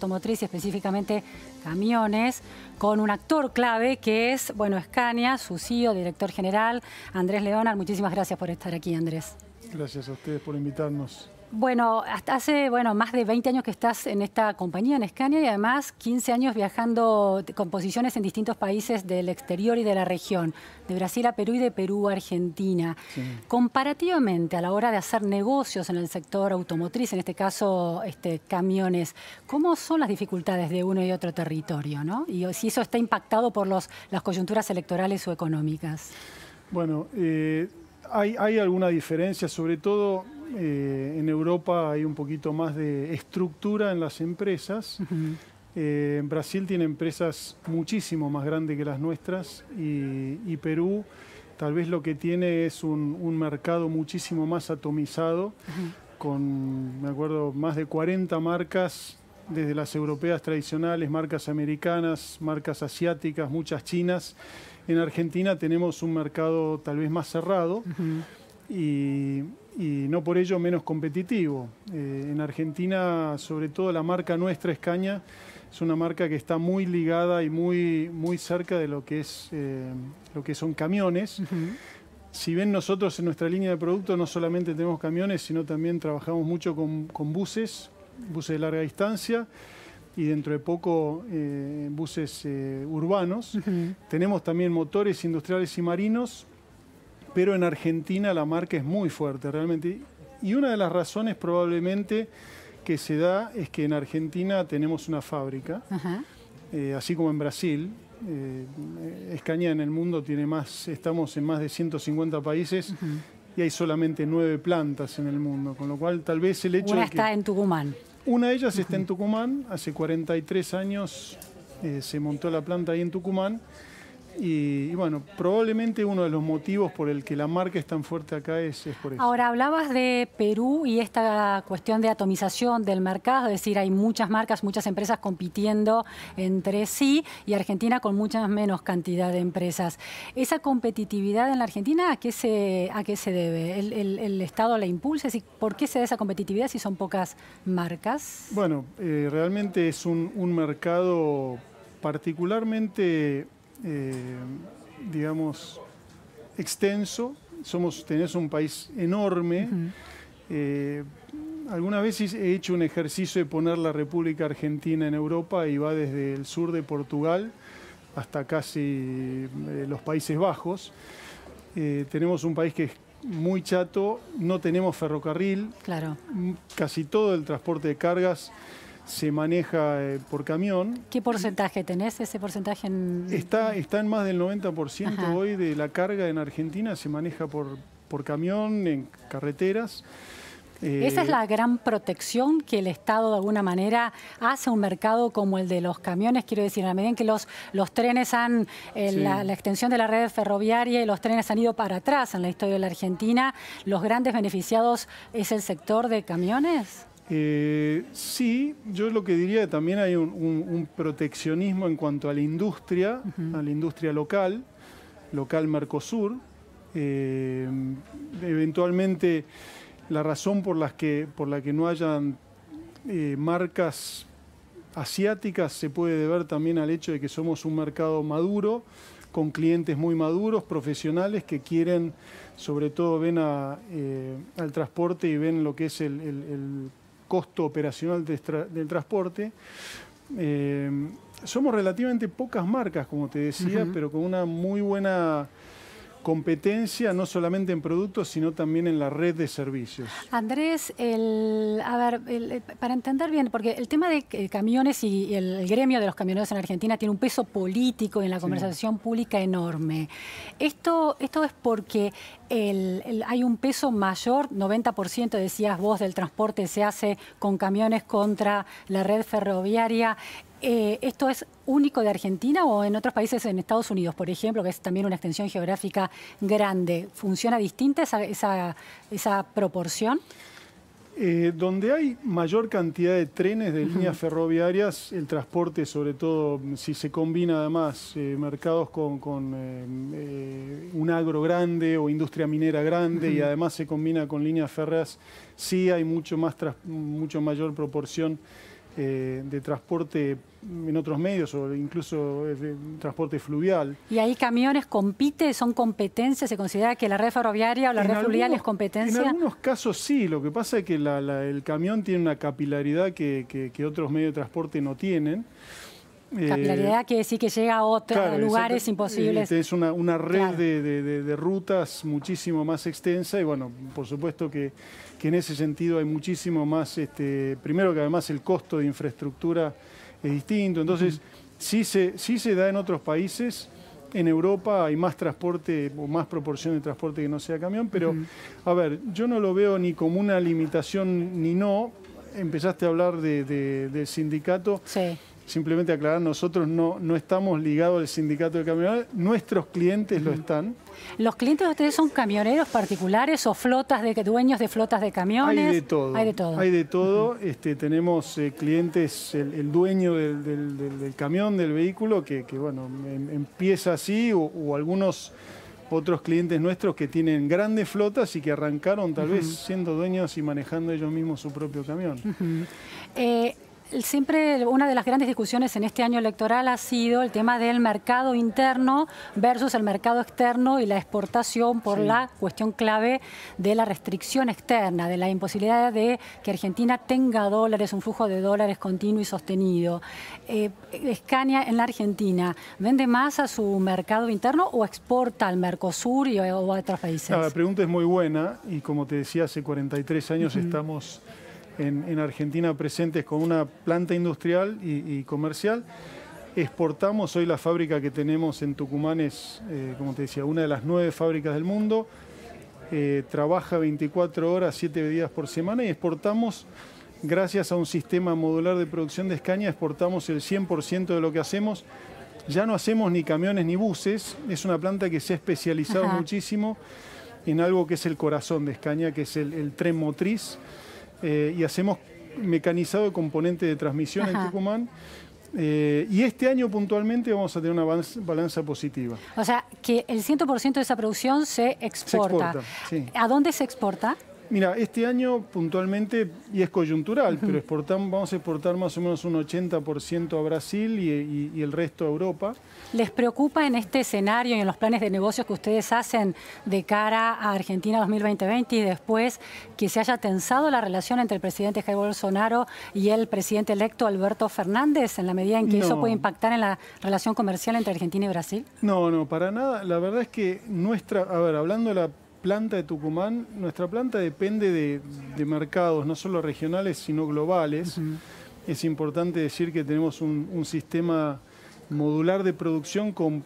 automotriz y específicamente camiones, con un actor clave que es, bueno, Scania, su CEO, director general, Andrés Leonard. Muchísimas gracias por estar aquí, Andrés. Gracias a ustedes por invitarnos. Bueno, hasta hace más de 20 años que estás en esta compañía, en Scania, y además 15 años viajando con posiciones en distintos países del exterior y de la región, de Brasil a Perú y de Perú a Argentina. Sí. Comparativamente, a la hora de hacer negocios en el sector automotriz, en este caso camiones, ¿cómo son las dificultades de uno y otro territorio, ¿no? Y si eso está impactado por las coyunturas electorales o económicas. Bueno, hay alguna diferencia, sobre todo en Europa hay un poquito más de estructura en las empresas. Brasil tiene empresas muchísimo más grandes que las nuestras y Perú tal vez lo que tiene es un mercado muchísimo más atomizado, con, me acuerdo, más de 40 marcas, desde las europeas tradicionales, marcas americanas, marcas asiáticas, muchas chinas. En Argentina tenemos un mercado tal vez más cerrado y no por ello menos competitivo. En Argentina, sobre todo la marca nuestra, Scania, es una marca que está muy ligada y muy cerca de lo que son camiones. Si bien nosotros en nuestra línea de producto no solamente tenemos camiones, sino también trabajamos mucho con buses de larga distancia y dentro de poco buses urbanos. Tenemos también motores industriales y marinos, pero en Argentina la marca es muy fuerte realmente. Y una de las razones probablemente que se da es que en Argentina tenemos una fábrica, así como en Brasil. Scania en el mundo tiene estamos en más de 150 países y hay solamente 9 plantas en el mundo, con lo cual tal vez el hecho de que... Una está en Tucumán. Una de ellas está en Tucumán, hace 43 años se montó la planta ahí en Tucumán. Y bueno, probablemente uno de los motivos por el que la marca es tan fuerte acá es por eso. Ahora, hablabas de Perú y esta cuestión de atomización del mercado, es decir, hay muchas marcas, muchas empresas compitiendo entre sí, y Argentina con mucha menos cantidad de empresas. ¿Esa competitividad en la Argentina a qué se debe? ¿El Estado la impulsa? ¿Por qué se da esa competitividad si son pocas marcas? Bueno, realmente es un mercado particularmente... digamos, extenso. Tenés un país enorme. Algunas veces he hecho un ejercicio de poner la República Argentina en Europa y va desde el sur de Portugal hasta casi los Países Bajos. Tenemos un país que es muy chato, no tenemos ferrocarril. Claro. Casi todo el transporte de cargas se maneja por camión. ¿Qué porcentaje tenés ese porcentaje? Está en más del 90% hoy de la carga en Argentina se maneja por camión, en carreteras. Esa es la gran protección que el Estado de alguna manera hace a un mercado como el de los camiones. Quiero decir, en la medida en que los trenes han, la extensión de la red ferroviaria y los trenes han ido para atrás en la historia de la Argentina, ¿los grandes beneficiados es el sector de camiones? Sí, yo lo que diría también hay un proteccionismo en cuanto a la industria local Mercosur. Eventualmente la razón por la que no hayan marcas asiáticas se puede deber también al hecho de que somos un mercado maduro, con clientes muy maduros, profesionales que quieren, sobre todo ven al transporte y ven lo que es el costo operacional del transporte. Somos relativamente pocas marcas, como te decía, pero con una muy buena competencia, no solamente en productos, sino también en la red de servicios. Andrés, para entender bien, porque el tema de camiones y el gremio de los camioneros en Argentina tiene un peso político en la conversación pública enorme. Esto es porque hay un peso mayor, 90% decías vos, del transporte se hace con camiones contra la red ferroviaria. ¿Esto es único de Argentina o en otros países, en Estados Unidos, por ejemplo, que es también una extensión geográfica grande? ¿Funciona distinta esa proporción? Donde hay mayor cantidad de trenes de líneas ferroviarias, el transporte, sobre todo si se combina además mercados con un agro grande o industria minera grande y además se combina con líneas férreas, sí hay mucho mayor proporción de transporte en otros medios o incluso de transporte fluvial. ¿Y ahí camiones compite, son competencias? ¿Se considera que la red ferroviaria o la red fluvial es competencia? En algunos casos sí, lo que pasa es que el camión tiene una capilaridad que otros medios de transporte no tienen. Capilaridad quiere decir que llega a otros lugares imposibles. Es una red de rutas muchísimo más extensa y bueno, por supuesto que en ese sentido hay muchísimo más, primero que además el costo de infraestructura es distinto, entonces sí se da en otros países. En Europa hay más transporte o más proporción de transporte que no sea camión, pero a ver, yo no lo veo ni como una limitación ni no. Empezaste a hablar del sindicato. Sí. Simplemente aclarar, nosotros no estamos ligados al sindicato de camioneros, nuestros clientes lo están. ¿Los clientes de ustedes son camioneros particulares o dueños de flotas de camiones? Hay de todo. Hay de todo. Hay de todo. Tenemos clientes, el dueño del camión, del vehículo, que bueno, empieza así, o algunos otros clientes nuestros que tienen grandes flotas y que arrancaron tal vez siendo dueños y manejando ellos mismos su propio camión. Siempre una de las grandes discusiones en este año electoral ha sido el tema del mercado interno versus el mercado externo y la exportación por la cuestión clave de la restricción externa, de la imposibilidad de que Argentina tenga dólares, un flujo de dólares continuo y sostenido. Scania en la Argentina, ¿vende más a su mercado interno o exporta al Mercosur o a otros países? La pregunta es muy buena y como te decía, hace 43 años estamos en Argentina presentes con una planta industrial y comercial. Exportamos, hoy la fábrica que tenemos en Tucumán es, como te decía, una de las 9 fábricas del mundo. Trabaja 24 horas, 7 días por semana y exportamos, gracias a un sistema modular de producción de Scania, exportamos el 100% de lo que hacemos. Ya no hacemos ni camiones ni buses, es una planta que se ha especializado muchísimo en algo que es el corazón de Scania, que es el tren motriz. Y hacemos mecanizado de componente de transmisión en Tucumán. Y este año puntualmente vamos a tener una balanza positiva. O sea, que el 100% de esa producción se exporta. Se exporta, sí. ¿A dónde se exporta? Mira, este año puntualmente, y es coyuntural, pero vamos a exportar más o menos un 80% a Brasil y el resto a Europa. ¿Les preocupa en este escenario y en los planes de negocios que ustedes hacen de cara a Argentina 2020 y después que se haya tensado la relación entre el presidente Jair Bolsonaro y el presidente electo Alberto Fernández, en la medida en que eso puede impactar en la relación comercial entre Argentina y Brasil? No, para nada. La verdad es que hablando de la planta de Tucumán, nuestra planta depende de mercados no solo regionales sino globales. Es importante decir que tenemos un sistema modular de producción con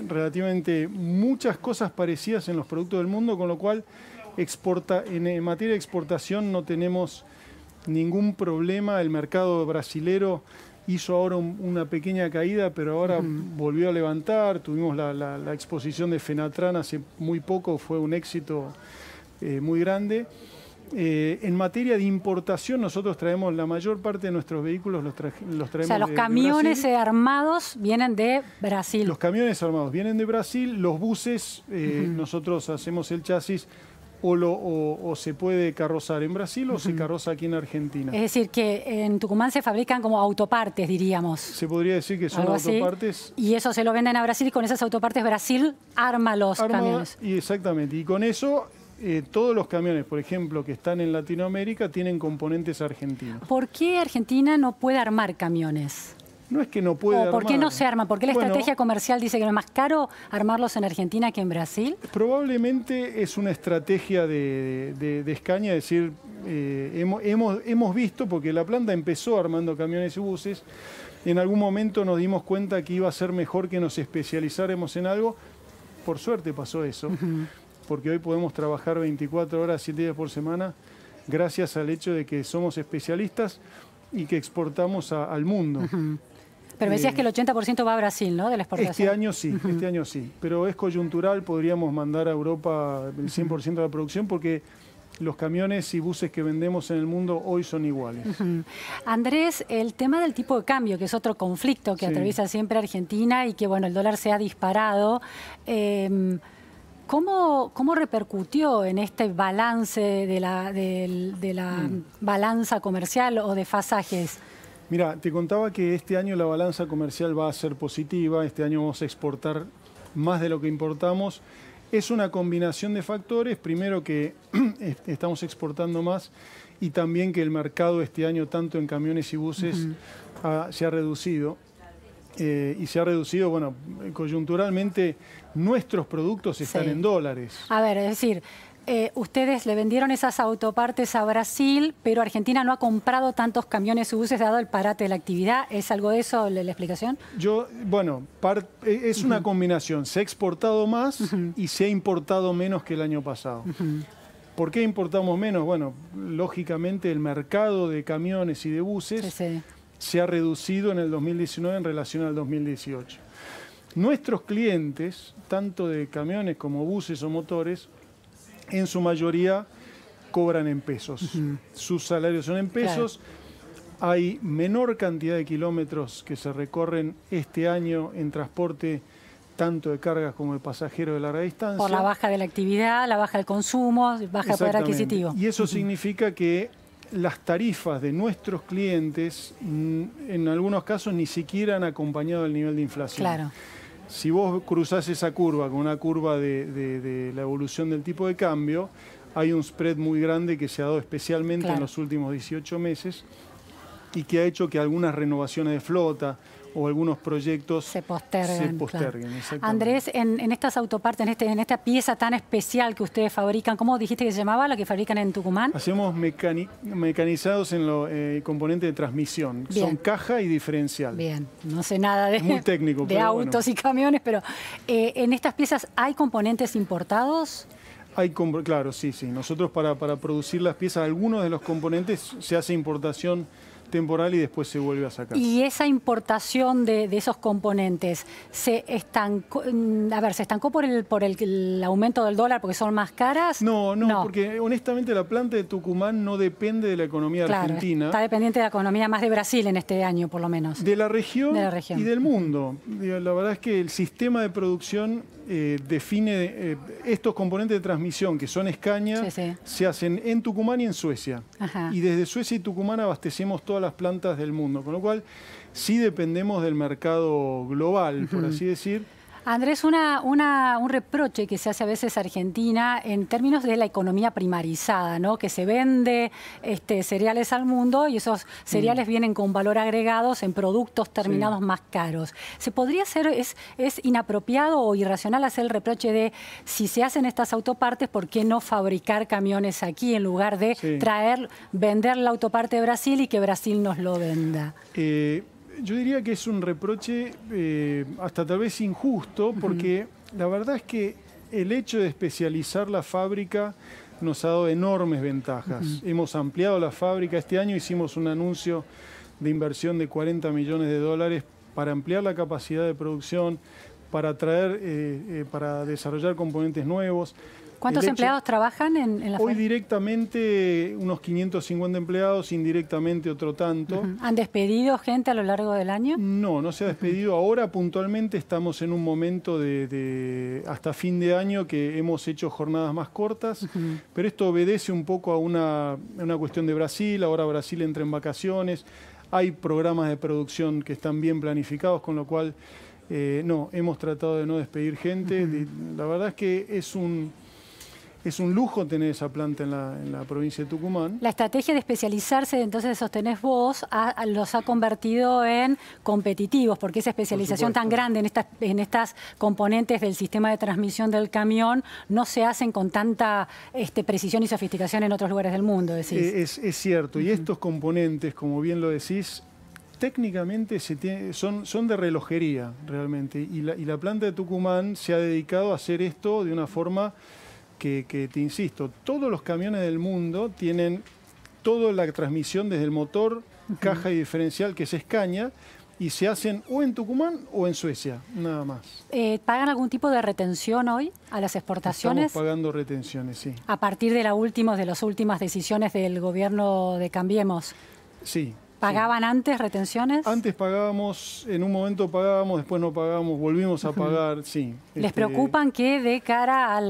relativamente muchas cosas parecidas en los productos del mundo, con lo cual en materia de exportación no tenemos ningún problema. El mercado brasilero hizo ahora una pequeña caída, pero ahora volvió a levantar. Tuvimos la exposición de Fenatran hace muy poco, fue un éxito muy grande. En materia de importación, nosotros traemos la mayor parte de nuestros vehículos, los traemos. O sea, los camiones armados vienen de Brasil. Los camiones armados vienen de Brasil, los buses, nosotros hacemos el chasis. O se puede carrozar en Brasil o se carroza aquí en Argentina. Es decir, que en Tucumán se fabrican como autopartes, diríamos. Se podría decir que son autopartes. Y eso se lo venden a Brasil y con esas autopartes Brasil arma los camiones. Exactamente, y con eso todos los camiones, por ejemplo, que están en Latinoamérica tienen componentes argentinos. ¿Por qué Argentina no puede armar camiones? No es que no puede armar. ¿Por qué no se arma? ¿Por qué la estrategia comercial dice que no es más caro armarlos en Argentina que en Brasil? Probablemente es una estrategia de Scania, es decir, hemos visto, porque la planta empezó armando camiones y buses, en algún momento nos dimos cuenta que iba a ser mejor que nos especializáramos en algo. Por suerte pasó eso, porque hoy podemos trabajar 24 horas, 7 días por semana, gracias al hecho de que somos especialistas y que exportamos al mundo. Pero me decías que el 80% va a Brasil, ¿no? De la exportación. Este año sí. Pero es coyuntural, podríamos mandar a Europa el 100% de la producción porque los camiones y buses que vendemos en el mundo hoy son iguales. Andrés, el tema del tipo de cambio, que es otro conflicto que atraviesa siempre Argentina y que, bueno, el dólar se ha disparado. ¿Cómo repercutió en este balance de la balanza comercial o de fasajes? Mira, te contaba que este año la balanza comercial va a ser positiva, este año vamos a exportar más de lo que importamos. Es una combinación de factores, primero que estamos exportando más y también que el mercado este año, tanto en camiones y buses, se ha reducido. Y se ha reducido, bueno, coyunturalmente nuestros productos están en dólares. A ver, es decir, ustedes le vendieron esas autopartes a Brasil, pero Argentina no ha comprado tantos camiones y buses dado el parate de la actividad. ¿Es algo de eso la explicación? Bueno, es una combinación. Se ha exportado más y se ha importado menos que el año pasado. ¿Por qué importamos menos? Bueno, lógicamente el mercado de camiones y de buses se ha reducido en el 2019 en relación al 2018. Nuestros clientes, tanto de camiones como buses o motores, en su mayoría cobran en pesos. Sus salarios son en pesos. Hay menor cantidad de kilómetros que se recorren este año en transporte, tanto de cargas como de pasajeros de larga distancia. Por la baja de la actividad, la baja del consumo, baja el poder adquisitivo. Y eso significa que las tarifas de nuestros clientes, en algunos casos, ni siquiera han acompañado el nivel de inflación. Claro. Si vos cruzás esa curva con una curva de la evolución del tipo de cambio, hay un spread muy grande que se ha dado especialmente en los últimos 18 meses y que ha hecho que algunas renovaciones de flota o algunos proyectos se posterguen. Andrés, en estas autopartes, en esta pieza tan especial que ustedes fabrican, ¿cómo dijiste que se llamaba la que fabrican en Tucumán? Hacemos mecanizados en los componentes de transmisión. Bien. Son caja y diferencial. Bien, no sé nada de, muy técnico, de autos y camiones, pero ¿en estas piezas hay componentes importados? Claro, sí. Nosotros para producir las piezas, algunos de los componentes se hace importación temporal y después se vuelve a sacar. ¿Y esa importación de esos componentes se estancó, ¿se estancó por el aumento del dólar porque son más caras? No, porque honestamente la planta de Tucumán no depende de la economía argentina. Está dependiente de la economía más de Brasil en este año, por lo menos. De la región y del mundo. La verdad es que el sistema de producción define estos componentes de transmisión, que son Scania, se hacen en Tucumán y en Suecia. Y desde Suecia y Tucumán abastecemos todas las plantas del mundo, con lo cual sí dependemos del mercado global, por así decir. Andrés, un reproche que se hace a veces a Argentina en términos de la economía primarizada, ¿no? Que se vende cereales al mundo y esos cereales vienen con valor agregados en productos terminados más caros. ¿Se podría hacer, es inapropiado o irracional hacer el reproche de si se hacen estas autopartes, ¿por qué no fabricar camiones aquí en lugar de vender la autoparte de Brasil y que Brasil nos lo venda? Yo diría que es un reproche hasta tal vez injusto, porque la verdad es que el hecho de especializar la fábrica nos ha dado enormes ventajas. Hemos ampliado la fábrica. Este año hicimos un anuncio de inversión de 40 millones de dólares para ampliar la capacidad de producción, para para desarrollar componentes nuevos. ¿Cuántos empleados trabajan en la fábrica? Hoy directamente unos 550 empleados, indirectamente otro tanto. ¿Han despedido gente a lo largo del año? No se ha despedido. Ahora puntualmente estamos en un momento hasta fin de año que hemos hecho jornadas más cortas, pero esto obedece un poco a una cuestión de Brasil. Ahora Brasil entra en vacaciones, hay programas de producción que están bien planificados, con lo cual hemos tratado de no despedir gente. La verdad es que es un lujo tener esa planta en la provincia de Tucumán. La estrategia de especializarse, entonces sostenés vos, los ha convertido en competitivos, porque esa especialización tan grande en estas componentes del sistema de transmisión del camión no se hacen con tanta precisión y sofisticación en otros lugares del mundo, decís. Es cierto, y estos componentes, como bien lo decís, técnicamente son de relojería realmente, y la planta de Tucumán se ha dedicado a hacer esto de una forma que te insisto, todos los camiones del mundo tienen toda la transmisión desde el motor, caja y diferencial, que es Scania, y se hacen o en Tucumán o en Suecia, nada más. ¿Pagan algún tipo de retención hoy a las exportaciones? Estamos pagando retenciones, sí. A partir de las últimas decisiones del gobierno de Cambiemos. Sí. ¿Pagaban antes retenciones? Antes pagábamos, en un momento pagábamos, después no pagábamos, volvimos a pagar, sí. ¿Les preocupan que de cara a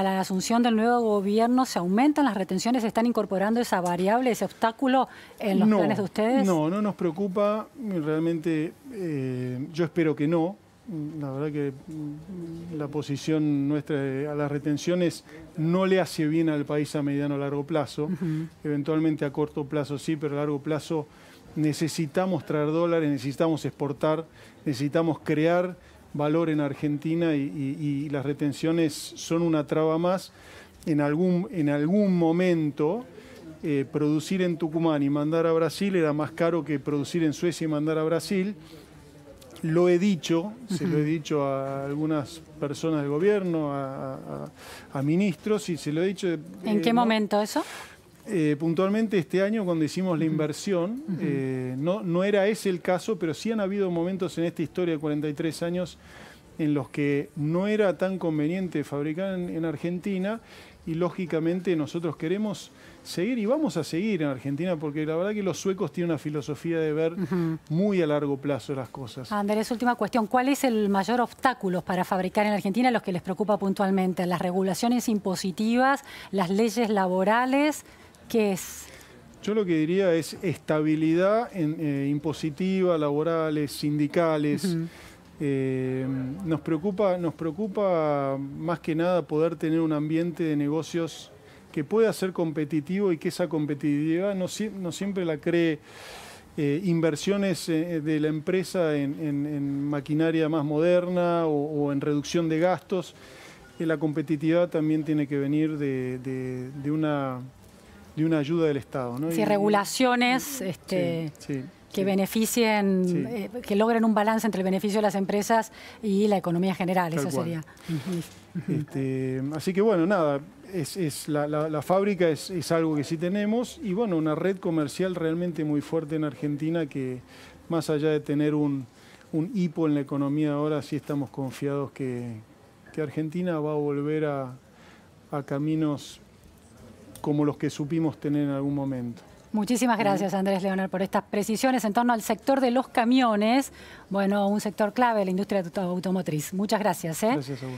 la asunción del nuevo gobierno se aumentan las retenciones? ¿Se están incorporando esa variable, ese obstáculo en los planes de ustedes? No, no nos preocupa. Realmente yo espero que no. La verdad que la posición nuestra a las retenciones no le hace bien al país a mediano o largo plazo. Eventualmente a corto plazo sí, pero a largo plazo necesitamos traer dólares, necesitamos exportar, necesitamos crear valor en Argentina y las retenciones son una traba más. En algún momento producir en Tucumán y mandar a Brasil era más caro que producir en Suecia y mandar a Brasil. Lo he dicho, se lo he dicho a algunas personas del gobierno, a ministros, y se lo he dicho... ¿En qué momento eso? Puntualmente este año, cuando hicimos la inversión, no era ese el caso, pero sí han habido momentos en esta historia de 43 años en los que no era tan conveniente fabricar en Argentina, y lógicamente nosotros queremos seguir y vamos a seguir en Argentina, porque la verdad que los suecos tienen una filosofía de ver muy a largo plazo las cosas. Andrés, última cuestión. ¿Cuál es el mayor obstáculo para fabricar en Argentina, los que les preocupa puntualmente? ¿Las regulaciones impositivas, las leyes laborales? ¿Qué es? Yo lo que diría es estabilidad impositiva, laborales, sindicales. Nos preocupa más que nada poder tener un ambiente de negocios que pueda ser competitivo y que esa competitividad no siempre la cree inversiones de la empresa en maquinaria más moderna o en reducción de gastos. La competitividad también tiene que venir de una ayuda del Estado, ¿no? Sí, regulaciones que beneficien, que logren un balance entre el beneficio de las empresas y la economía general, eso sería. Así que bueno, nada, la fábrica es algo que sí tenemos, y bueno, una red comercial realmente muy fuerte en Argentina, que más allá de tener un hipo en la economía ahora, sí estamos confiados que Argentina va a volver a caminos como los que supimos tener en algún momento. Muchísimas gracias, Andrés Leonard, por estas precisiones en torno al sector de los camiones. Bueno, un sector clave de la industria automotriz. Muchas gracias. Gracias a vos.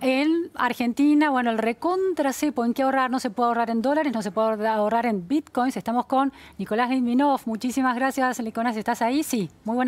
En Argentina, bueno, el recontra cepo, ¿en qué ahorrar? No se puede ahorrar en dólares, no se puede ahorrar en bitcoins. Estamos con Nicolás Litvinov. Muchísimas gracias, Nicolás. ¿Estás ahí? Sí, muy buena.